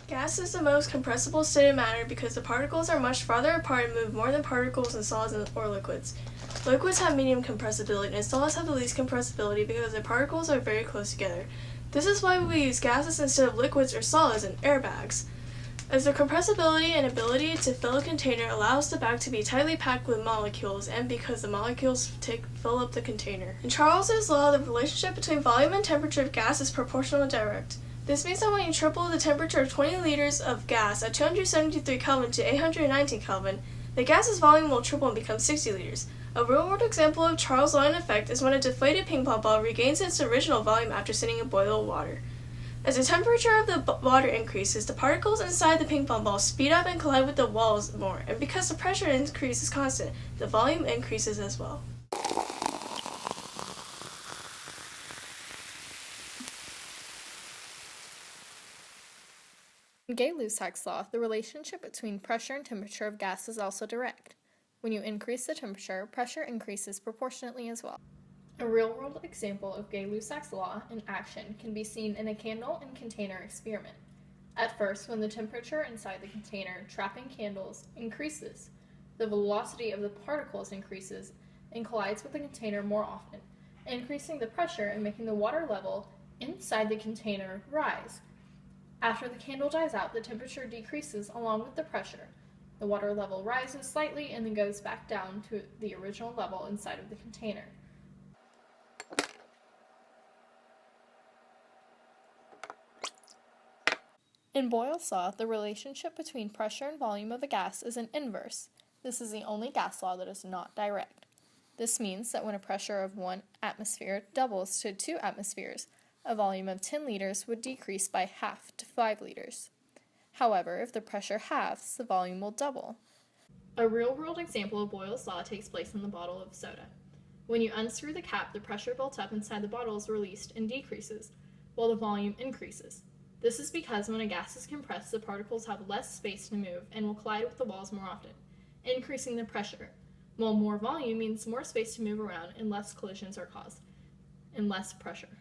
Gas is the most compressible state of matter because the particles are much farther apart and move more than particles in solids or liquids. Liquids have medium compressibility and solids have the least compressibility because their particles are very close together. This is why we use gases instead of liquids or solids in airbags, as their compressibility and ability to fill a container allows the bag to be tightly packed with molecules, and because the molecules fill up the container. In Charles's law, the relationship between volume and temperature of gas is proportional and direct. This means that when you triple the temperature of 20 liters of gas at 273 Kelvin to 819 Kelvin, the gas's volume will triple and become 60 liters. A real-world example of Charles' law in effect is when a deflated ping pong ball regains its original volume after sitting in boiling water. As the temperature of the water increases, the particles inside the ping pong ball speed up and collide with the walls more, and because the pressure increase is constant, the volume increases as well. In Gay-Lussac's law, the relationship between pressure and temperature of gas is also direct. When you increase the temperature, pressure increases proportionately as well. A real-world example of Gay-Lussac's law in action can be seen in a candle and container experiment. At first, when the temperature inside the container trapping candles increases, the velocity of the particles increases and collides with the container more often, increasing the pressure and making the water level inside the container rise. After the candle dies out, the temperature decreases along with the pressure. The water level rises slightly and then goes back down to the original level inside of the container. In Boyle's law, the relationship between pressure and volume of a gas is an inverse. This is the only gas law that is not direct. This means that when a pressure of 1 atmosphere doubles to 2 atmospheres, a volume of 10 liters would decrease by half to 5 liters. However, if the pressure halves, the volume will double. A real-world example of Boyle's law takes place in the bottle of soda. When you unscrew the cap, the pressure built up inside the bottle is released and decreases, while the volume increases. This is because when a gas is compressed, the particles have less space to move and will collide with the walls more often, increasing the pressure, while more volume means more space to move around and less collisions are caused, and less pressure.